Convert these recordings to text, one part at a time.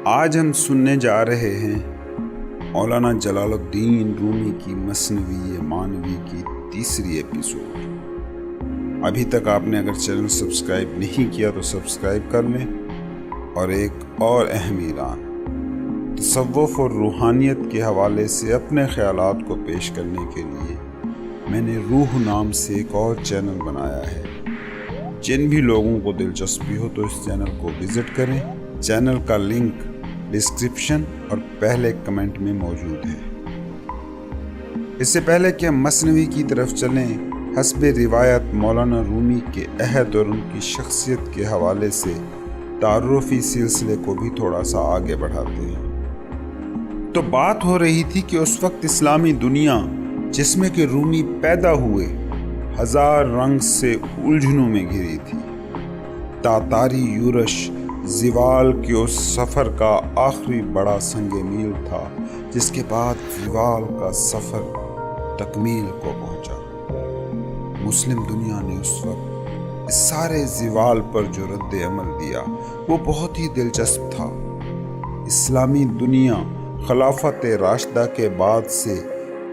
آج ہم سننے جا رہے ہیں مولانا جلال الدین رومی کی مثنوی معنوی کی تیسری ایپیسوڈ۔ ابھی تک آپ نے اگر چینل سبسکرائب نہیں کیا تو سبسکرائب کر لیں۔ اور ایک اور اہم اعلان، تصوف اور روحانیت کے حوالے سے اپنے خیالات کو پیش کرنے کے لیے میں نے روح نام سے ایک اور چینل بنایا ہے۔ جن بھی لوگوں کو دلچسپی ہو تو اس چینل کو وزٹ کریں۔ چینل کا لنک ڈسکرپشن اور پہلے کمنٹ میں موجود ہے۔ اس سے پہلے کہ ہم مثنوی کی طرف چلیں، حسب روایت مولانا رومی کے عہد اور ان کی شخصیت کے حوالے سے تعارفی سلسلے کو بھی تھوڑا سا آگے بڑھاتے ہیں۔ تو بات ہو رہی تھی کہ اس وقت اسلامی دنیا جس میں کہ رومی پیدا ہوئے ہزار رنگ سے الجھنوں میں گھری تھی۔ تاتاری یورش زوال کے اس سفر کا آخری بڑا سنگ میل تھا، جس کے بعد زوال کا سفر تکمیل کو پہنچا۔ مسلم دنیا نے اس وقت اس سارے زوال پر جو رد عمل دیا وہ بہت ہی دلچسپ تھا۔ اسلامی دنیا خلافت راشدہ کے بعد سے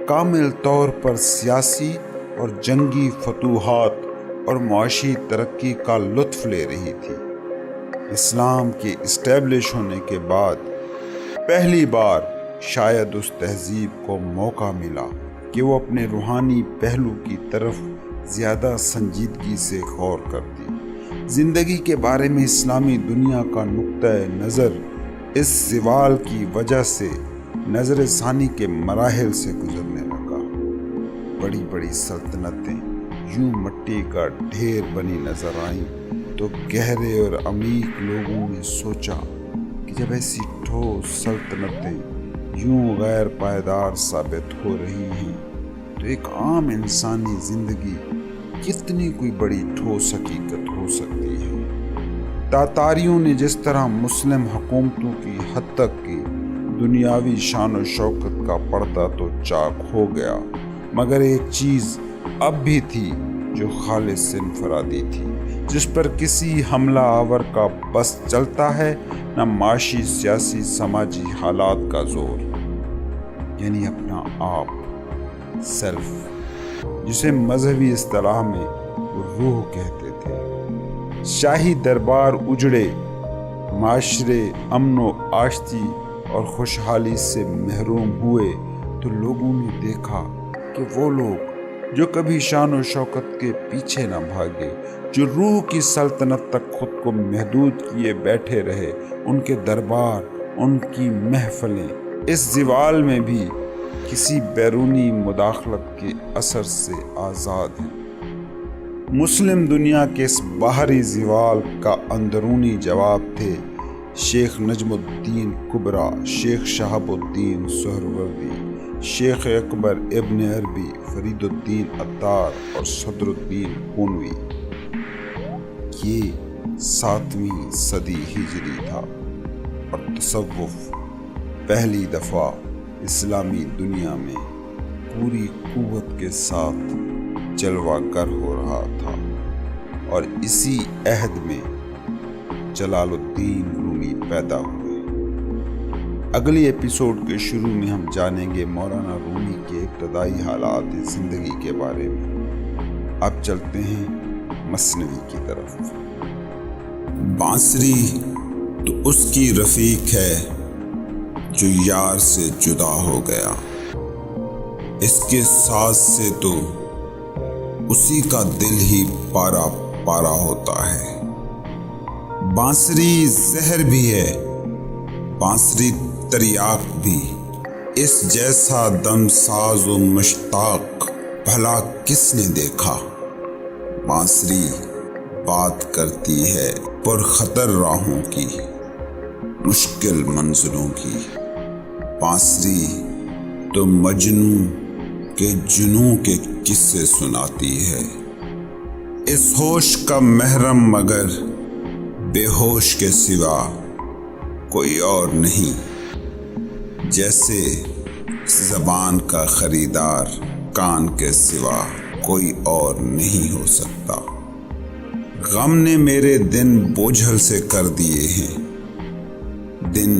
کامل طور پر سیاسی اور جنگی فتوحات اور معاشی ترقی کا لطف لے رہی تھی۔ اسلام کے اسٹیبلش ہونے کے بعد پہلی بار شاید اس تہذیب کو موقع ملا کہ وہ اپنے روحانی پہلو کی طرف زیادہ سنجیدگی سے غور کرتی۔ زندگی کے بارے میں اسلامی دنیا کا نقطۂ نظر اس زوال کی وجہ سے نظر ثانی کے مراحل سے گزرنے لگا۔ بڑی بڑی سلطنتیں یوں مٹی کا ڈھیر بنی نظر آئیں تو گہرے اور عمیق لوگوں نے سوچا کہ جب ایسی ٹھوس سلطنتیں یوں غیر پائیدار ثابت ہو رہی ہیں تو ایک عام انسانی زندگی کتنی کوئی بڑی ٹھوس حقیقت ہو سکتی ہے۔ تاتاریوں نے جس طرح مسلم حکومتوں کی حد تک کی، دنیاوی شان و شوکت کا پردہ تو چاک ہو گیا، مگر ایک چیز اب بھی تھی جو خالص انفرادی تھی، جس پر کسی حملہ آور کا بس چلتا ہے نہ معاشی سیاسی سماجی حالات کا زور، یعنی اپنا آپ، سیلف، جسے مذہبی اصطلاح میں روح کہتے تھے۔ شاہی دربار اجڑے، معاشرے امن و آشتی اور خوشحالی سے محروم ہوئے تو لوگوں نے دیکھا کہ وہ لوگ جو کبھی شان و شوکت کے پیچھے نہ بھاگے، جو روح کی سلطنت تک خود کو محدود کیے بیٹھے رہے، ان کے دربار، ان کی محفلیں اس زوال میں بھی کسی بیرونی مداخلت کے اثر سے آزاد ہیں۔ مسلم دنیا کے اس باہری زوال کا اندرونی جواب تھے شیخ نجم الدین کبریٰ، شیخ شہاب الدین سہروردی، شیخ اکبر ابن عربی، فرید الدین عطار اور صدر الدین پونوی۔ یہ 7ویں صدی ہجری تھا اور تصوف پہلی دفعہ اسلامی دنیا میں پوری قوت کے ساتھ جلوہ گر ہو رہا تھا، اور اسی عہد میں جلال الدین رومی پیدا ہوئے۔ اگلی ایپیسوڈ کے شروع میں ہم جانیں گے مولانا رومی کے ابتدائی حالات زندگی کے بارے میں۔ اب چلتے ہیں مثنوی کی طرف۔ بانسری تو اس کی رفیق ہے جو یار سے جدا ہو گیا، اس کے ساز سے تو اسی کا دل ہی پارا پارا ہوتا ہے۔ بانسری زہر بھی ہے، بانسری تریاق بھی، اس جیسا دم ساز و مشتاق بھلا کس نے دیکھا۔ بانسری بات کرتی ہے پر خطر راہوں کی، مشکل منزلوں کی۔ بانسری تو مجنوں کے جنوں کے قصے سناتی ہے، اس ہوش کا محرم مگر بے ہوش کے سوا کوئی اور نہیں، جیسے زبان کا خریدار کان کے سوا کوئی اور نہیں ہو سکتا۔ غم نے میرے دن بوجھل سے کر دیے ہیں، دن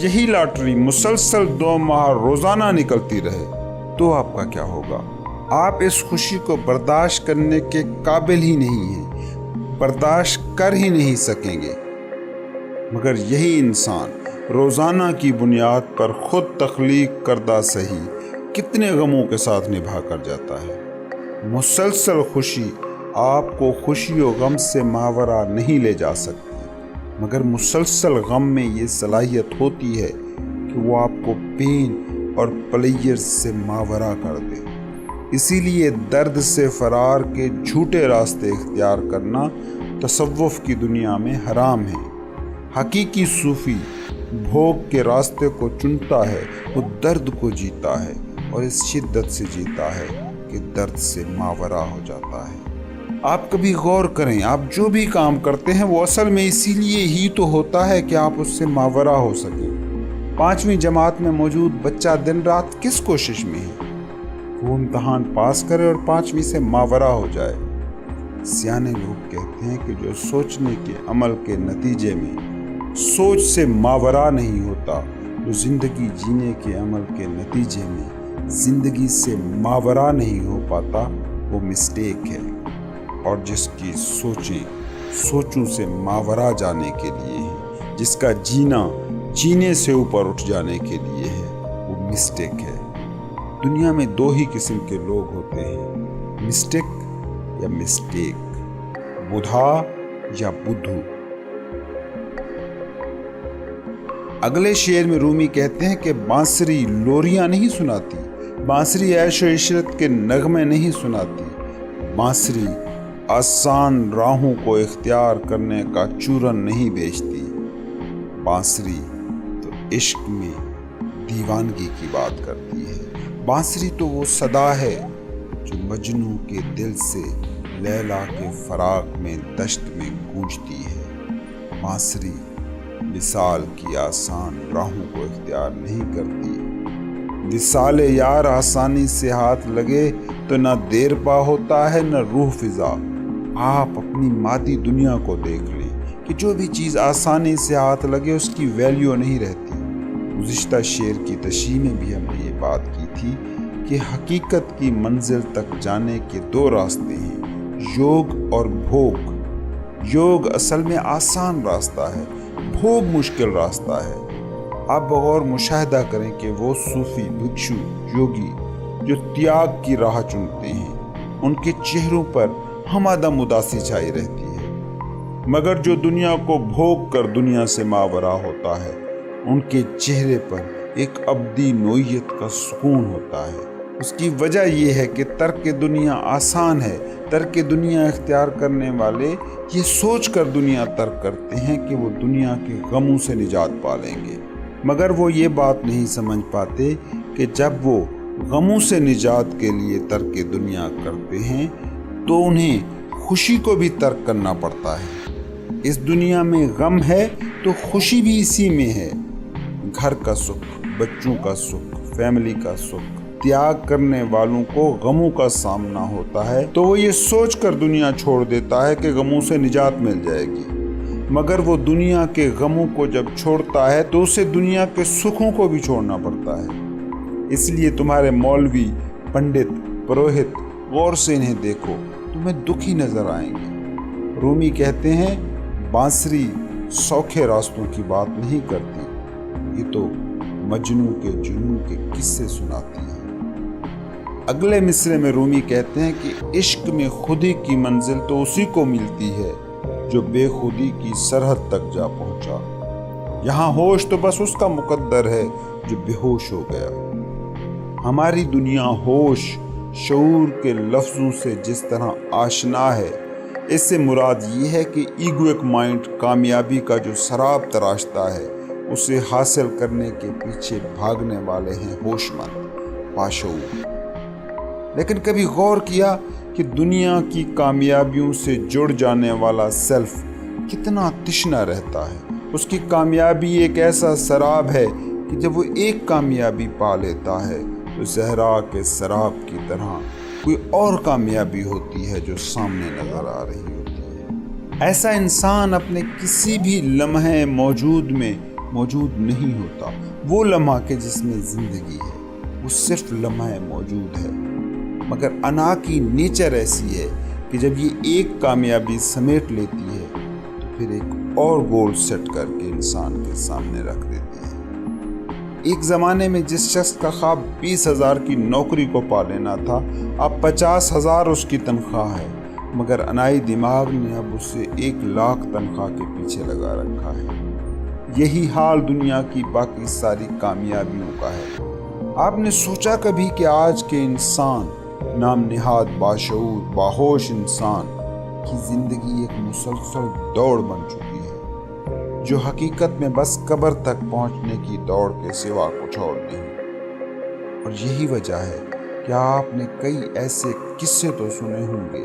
یہی لاٹری مسلسل 2 ماہ روزانہ نکلتی رہے تو آپ کا کیا ہوگا؟ آپ اس خوشی کو برداشت کرنے کے قابل ہی نہیں ہیں، برداشت کر ہی نہیں سکیں گے۔ مگر یہی انسان روزانہ کی بنیاد پر خود تخلیق کردہ صحیح کتنے غموں کے ساتھ نبھا کر جاتا ہے۔ مسلسل خوشی آپ کو خوشی و غم سے ماورا نہیں لے جا سکتی، مگر مسلسل غم میں یہ صلاحیت ہوتی ہے کہ وہ آپ کو پین اور پلیئر سے ماورا کر دے۔ اسی لیے درد سے فرار کے جھوٹے راستے اختیار کرنا تصوف کی دنیا میں حرام ہے۔ حقیقی صوفی بھوگ کے راستے کو چنتا ہے، وہ درد کو جیتا ہے اور اس شدت سے جیتا ہے کہ درد سے ماورا ہو جاتا ہے۔ آپ کبھی غور کریں، آپ جو بھی کام کرتے ہیں وہ اصل میں اسی لیے ہی تو ہوتا ہے کہ آپ اس سے ماورا ہو سکیں۔ 5ویں جماعت میں موجود بچہ دن رات کس کوشش میں ہے؟ وہ امتحان پاس کرے اور 5ویں سے ماورا ہو جائے۔ سیانے لوگ کہتے ہیں کہ جو سوچنے کے عمل کے نتیجے میں سوچ سے ماورا نہیں ہوتا، جو زندگی جینے کے عمل کے نتیجے میں زندگی سے ماورا نہیں ہو پاتا، وہ مسٹیک ہے۔ اور جس کی سوچوں سے ماورا جانے کے لیے ہے، جس کا جینا جینے سے اوپر اٹھ جانے کے لیے ہے، وہ مسٹیک ہے۔ دنیا میں 2 ہی قسم کے لوگ ہوتے ہیں، مسٹیک یا مسٹیک، بدھا یا بدھو۔ اگلے شعر میں رومی کہتے ہیں کہ بانسری لوریاں نہیں سناتی، بانسری عیش و عشرت کے نغمے نہیں سناتی، بانسری آسان راہوں کو اختیار کرنے کا چورن نہیں بیچتی، بانسری تو عشق میں دیوانگی کی بات کرتی ہے، بانسری تو وہ صدا ہے جو مجنوں کے دل سے لیلا کے فراق میں دشت میں گونجتی ہے، بانسری وصال کی آسان راہوں کو اختیار نہیں کرتی، وصال یار آسانی سے ہاتھ لگے تو نہ دیر پا ہوتا ہے نہ روح فضا۔ آپ اپنی مادی دنیا کو دیکھ لیں کہ جو بھی چیز آسانی سے ہاتھ لگے اس کی ویلیو نہیں رہتی۔ گزشتہ شعر کی تشریح میں بھی ہم نے یہ بات کی تھی کہ حقیقت کی منزل تک جانے کے 2 راستے ہیں، یوگ اور بھوگ۔ یوگ اصل میں آسان راستہ ہے، بھوگ مشکل راستہ ہے۔ آپ بغور مشاہدہ کریں کہ وہ صوفی، بھکشو، یوگی جو تیاگ کی راہ چنتے ہیں، ان کے چہروں پر ہمدم اداسی چھائی رہتی ہے، مگر جو دنیا کو بھوگ کر دنیا سے ماورا ہوتا ہے، ان کے چہرے پر ایک ابدی نوعیت کا سکون ہوتا ہے۔ اس کی وجہ یہ ہے کہ ترک دنیا آسان ہے۔ ترک دنیا اختیار کرنے والے یہ سوچ کر دنیا ترک کرتے ہیں کہ وہ دنیا کے غموں سے نجات پا لیں گے، مگر وہ یہ بات نہیں سمجھ پاتے کہ جب وہ غموں سے نجات کے لیے ترک دنیا کرتے ہیں تو انہیں خوشی کو بھی ترک کرنا پڑتا ہے۔ اس دنیا میں غم ہے تو خوشی بھی اسی میں ہے۔ گھر کا سکھ، بچوں کا سکھ، فیملی کا سکھ تیاگ کرنے والوں کو غموں کا سامنا ہوتا ہے تو وہ یہ سوچ کر دنیا چھوڑ دیتا ہے کہ غموں سے نجات مل جائے گی، مگر وہ دنیا کے غموں کو جب چھوڑتا ہے تو اسے دنیا کے سکھوں کو بھی چھوڑنا پڑتا ہے۔ اس لیے تمہارے مولوی، پنڈت، پروہت غور سے انہیں دیکھو، تمہیں دکھی نظر آئیں گے۔ رومی کہتے ہیں بانسری سوکھے راستوں کی بات نہیں کرتی، یہ تو مجنوں کے جنوں کے قصے سناتی ہے۔ اگلے مصرے میں رومی کہتے ہیں کہ عشق میں خودی کی منزل تو اسی کو ملتی ہے جو بے خودی کی سرحد تک جا پہنچا۔ یہاں ہوش تو بس اس کا مقدر ہے جو بے ہوش ہو گیا۔ ہماری دنیا ہوش، شعور کے لفظوں سے جس طرح آشنا ہے، اس سے مراد یہ ہے کہ ایگوئک مائنڈ کامیابی کا جو سراب تراشتا ہے، اسے حاصل کرنے کے پیچھے بھاگنے والے ہیں ہوش مند، باشعور۔ لیکن کبھی غور کیا کہ دنیا کی کامیابیوں سے جڑ جانے والا سیلف کتنا تشنا رہتا ہے؟ اس کی کامیابی ایک ایسا سراب ہے کہ جب وہ ایک کامیابی پا لیتا ہے تو صحرا کے سراب کی طرح کوئی اور کامیابی ہوتی ہے جو سامنے نظر آ رہی ہوتی ہے۔ ایسا انسان اپنے کسی بھی لمحے موجود میں موجود نہیں ہوتا۔ وہ لمحہ کہ جس میں زندگی ہے وہ صرف لمحہ موجود ہے، مگر انا کی نیچر ایسی ہے کہ جب یہ ایک کامیابی سمیٹ لیتی ہے تو پھر ایک اور گول سیٹ کر کے انسان کے سامنے رکھ دیتی ہے۔ ایک زمانے میں جس شخص کا خواب 20,000 کی نوکری کو پا لینا تھا، اب 50,000 اس کی تنخواہ ہے، مگر انائی دماغ نے اب اسے 1,00,000 تنخواہ کے پیچھے لگا رکھا ہے۔ یہی حال دنیا کی باقی ساری کامیابیوں کا ہے۔ آپ نے سوچا کبھی کہ آج کے انسان، نام نہاد باشعور باہوش انسان کی زندگی ایک مسلسل دوڑ بن چکی ہے، جو حقیقت میں بس قبر تک پہنچنے کی دوڑ کے سوا کچھ اور نہیں؟ اور یہی وجہ ہے کہ آپ نے کئی ایسے قصے تو سنے ہوں گے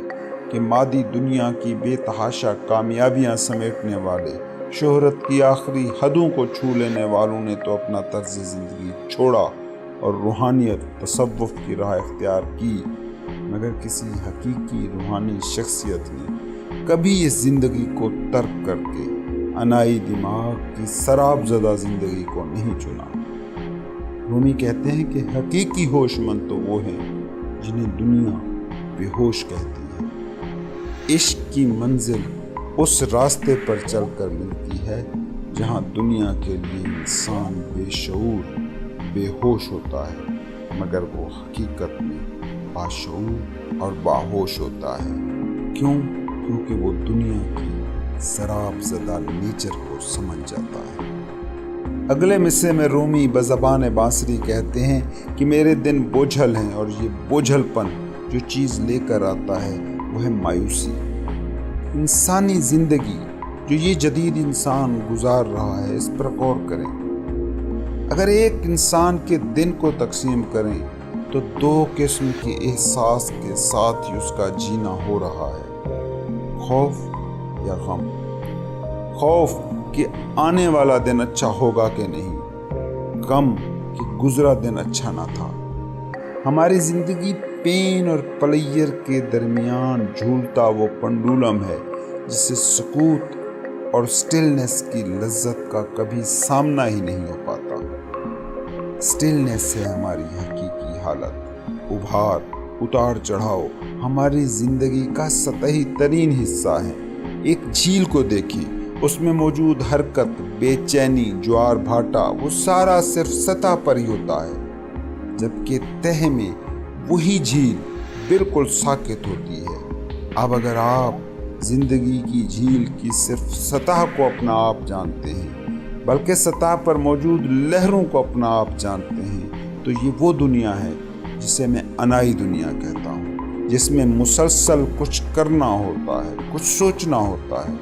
کہ مادی دنیا کی بے تحاشا کامیابیاں سمیٹنے والے، شہرت کی آخری حدوں کو چھو لینے والوں نے تو اپنا طرز زندگی چھوڑا اور روحانیت، تصوف کی راہ اختیار کی، مگر کسی حقیقی روحانی شخصیت نے کبھی اس زندگی کو ترک کر کے انائی دماغ کی سراب زدہ زندگی کو نہیں چنا۔ رومی کہتے ہیں کہ حقیقی ہوش مند تو وہ ہیں جنہیں دنیا بے ہوش کہتی ہے۔ عشق کی منزل اس راستے پر چل کر ملتی ہے جہاں دنیا کے لیے انسان بے شعور، بے ہوش ہوتا ہے، مگر وہ حقیقت میں باشعور اور باہوش ہوتا ہے۔ کیونکہ وہ دنیا کی سراب زدہ نیچر کو سمجھ جاتا ہے۔ اگلے مصرے میں رومی بزبان بانسری کہتے ہیں کہ میرے دن بوجھل ہیں، اور یہ بوجھل پن جو چیز لے کر آتا ہے وہ ہے مایوسی۔ انسانی زندگی جو یہ جدید انسان گزار رہا ہے، اس پر غور کریں۔ اگر ایک انسان کے دن کو تقسیم کریں تو 2 قسم کے احساس کے ساتھ ہی اس کا جینا ہو رہا ہے، خوف یا غم۔ خوف کہ آنے والا دن اچھا ہوگا کہ نہیں، غم کہ گزرا دن اچھا نہ تھا۔ ہماری زندگی پین اور پلیئر کے درمیان جھولتا وہ پنڈولم ہے جسے سکوت اور سٹلنس کی لذت کا کبھی سامنا ہی نہیں ہو پاتا۔ سٹلنس ہے ہماری حقیقی حالت، ابھار، اتار چڑھاؤ ہماری زندگی کا سطحی ترین حصہ ہے۔ ایک جھیل کو دیکھیں، اس میں موجود حرکت، بے چینی، جوار بھاٹا، وہ سارا صرف سطح پر ہی ہوتا ہے، جبکہ تہہ میں وہی جھیل بالکل ساکت ہوتی ہے۔ اب اگر آپ زندگی کی جھیل کی صرف سطح کو اپنا آپ جانتے ہیں، بلکہ سطح پر موجود لہروں کو اپنا آپ جانتے ہیں، تو یہ وہ دنیا ہے جسے میں انائی دنیا کہتا ہوں، جس میں مسلسل کچھ کرنا ہوتا ہے، کچھ سوچنا ہوتا ہے،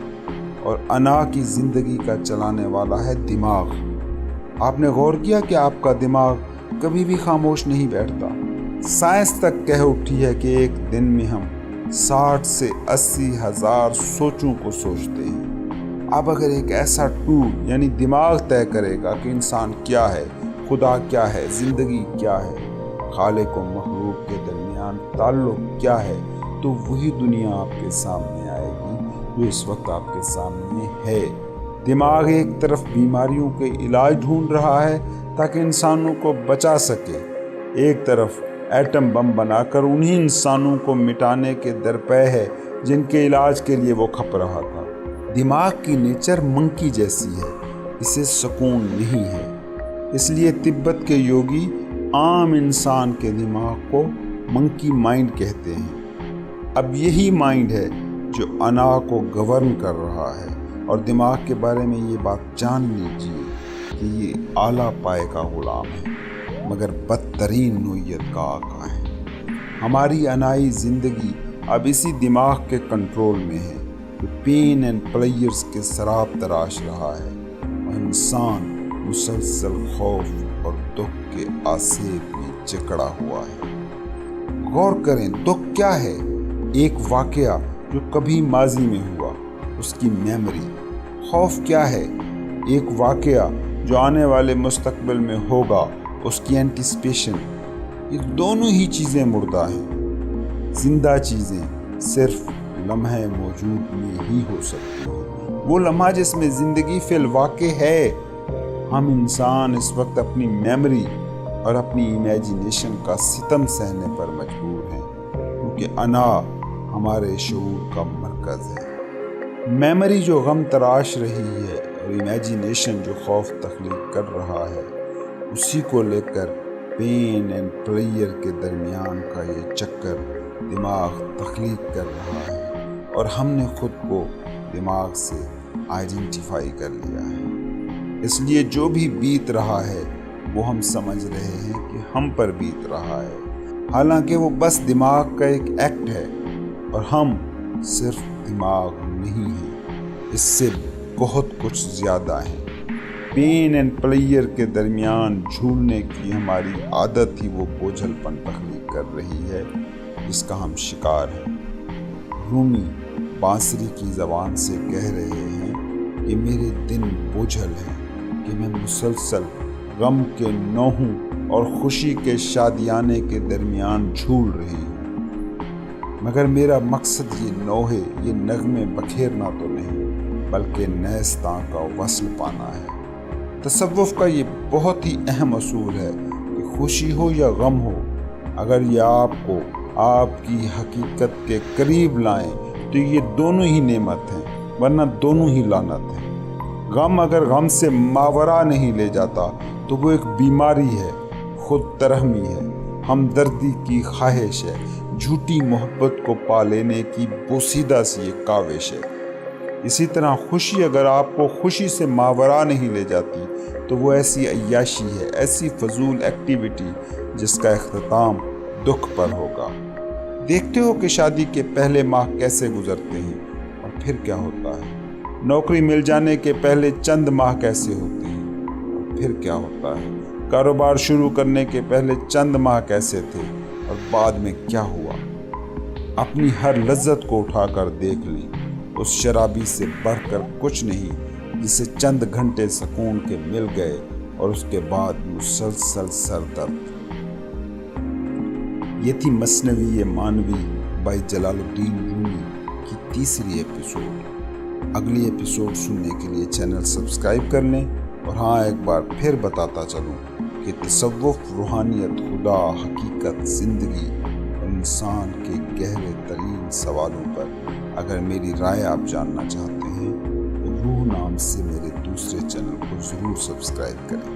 اور انا کی زندگی کا چلانے والا ہے دماغ۔ آپ نے غور کیا کہ آپ کا دماغ کبھی بھی خاموش نہیں بیٹھتا؟ سائنس تک کہہ اٹھی ہے کہ ایک دن میں ہم 60 سے 80 ہزار سوچوں کو سوچتے ہیں۔ اب اگر ایک ایسا ٹول یعنی دماغ طے کرے گا کہ انسان کیا ہے، خدا کیا ہے، زندگی کیا ہے، خالق و مخلوق کے درمیان تعلق کیا ہے، تو وہی دنیا آپ کے سامنے آئے گی جو اس وقت آپ کے سامنے ہے۔ دماغ ایک طرف بیماریوں کے علاج ڈھونڈ رہا ہے تاکہ انسانوں کو بچا سکے، ایک طرف ایٹم بم بنا کر انہی انسانوں کو مٹانے کے درپے ہے جن کے علاج کے لیے وہ کھپ رہا تھا۔ دماغ کی نیچر منکی جیسی ہے، اسے سکون نہیں ہے، اس لیے تبت کے یوگی عام انسان کے دماغ کو منکی مائنڈ کہتے ہیں۔ اب یہی مائنڈ ہے جو انا کو گورن کر رہا ہے، اور دماغ کے بارے میں یہ بات جان لیجیے کہ یہ اعلیٰ پائے کا غلام ہے، مگر بدترین نوعیت کا آقا ہے۔ ہماری انائی زندگی اب اسی دماغ کے کنٹرول میں ہے جو پین اینڈ پلیئرز کے سراب تراش رہا ہے، اور انسان مسلسل خوف اور دکھ کے آسیب میں جکڑا ہوا ہے۔ غور کریں، دکھ کیا ہے؟ ایک واقعہ جو کبھی ماضی میں ہوا، اس کی میموری۔ خوف کیا ہے؟ ایک واقعہ جو آنے والے مستقبل میں ہوگا، اس کی اینٹیسپیشن۔ یہ دونوں ہی چیزیں مردہ ہیں۔ زندہ چیزیں صرف لمحے موجود میں ہی ہو سکتی ہیں، وہ لمحہ جس میں زندگی فی الواقع ہے۔ ہم انسان اس وقت اپنی میموری اور اپنی امیجینیشن کا ستم سہنے پر مجبور ہیں، کیونکہ انا ہمارے شعور کا مرکز ہے۔ میموری جو غم تراش رہی ہے اور امیجینیشن جو خوف تخلیق کر رہا ہے، اسی کو لے کر پین اینڈ پلیئر کے درمیان کا یہ چکر دماغ تخلیق کر رہا ہے، اور ہم نے خود کو دماغ سے آئیڈینٹیفائی کر لیا ہے۔ اس لیے جو بھی بیت رہا ہے وہ ہم سمجھ رہے ہیں کہ ہم پر بیت رہا ہے، حالانکہ وہ بس دماغ کا ایک ایکٹ ہے، اور ہم صرف دماغ نہیں ہیں، اس سے بہت کچھ زیادہ ہیں۔ پین اینڈ پلیئر کے درمیان جھولنے کی ہماری عادت ہی وہ بوجھل پن تخلیق کر رہی ہے جس کا ہم شکار ہیں۔ رومی بانسری کی زبان سے کہہ رہے ہیں کہ میرے دن بوجھل ہیں، کہ میں مسلسل غم کے نوحوں اور خوشی کے شادیانے کے درمیان جھول رہی ہوں، مگر میرا مقصد یہ نوحے، یہ نغمے بکھیرنا تو نہیں، بلکہ نیستاں کا وصل پانا ہے۔ تصوف کا یہ بہت ہی اہم اصول ہے کہ خوشی ہو یا غم ہو، اگر یہ آپ کو آپ کی حقیقت کے قریب لائیں تو یہ دونوں ہی نعمت ہیں، ورنہ دونوں ہی لعنت ہیں۔ غم اگر غم سے ماورا نہیں لے جاتا تو وہ ایک بیماری ہے، خود ترحمی ہے، ہمدردی کی خواہش ہے، جھوٹی محبت کو پا لینے کی بوسیدہ سی ایک کاوش ہے۔ اسی طرح خوشی اگر آپ کو خوشی سے ماورا نہیں لے جاتی تو وہ ایسی عیاشی ہے، ایسی فضول ایکٹیویٹی جس کا اختتام دکھ پر ہوگا۔ دیکھتے ہو کہ شادی کے پہلے ماہ کیسے گزرتے ہیں اور پھر کیا ہوتا ہے، نوکری مل جانے کے پہلے چند ماہ کیسے ہوتے ہیں اور پھر کیا ہوتا ہے، کاروبار شروع کرنے کے پہلے چند ماہ کیسے تھے اور بعد میں کیا ہوا۔ اپنی ہر لذت کو اٹھا کر دیکھ لیں، اس شرابی سے بڑھ کر کچھ نہیں جسے چند گھنٹے سکون کے مل گئے اور اس کے بعد مسلسل سر درد۔ یہ تھی مثنوی مانوی بائی جلال الدین رومی کی تیسری ایپیسوڈ۔ اگلی ایپیسوڈ سننے کے لیے چینل سبسکرائب کر لیں، اور ہاں ایک بار پھر بتاتا چلوں کہ تصوف، روحانیت، خدا، حقیقت، زندگی اور انسان کے گہرے ترین سوالوں پر اگر میری رائے آپ جاننا چاہتے ہیں تو روح نام سے میرے دوسرے چینل کو ضرور سبسکرائب کریں۔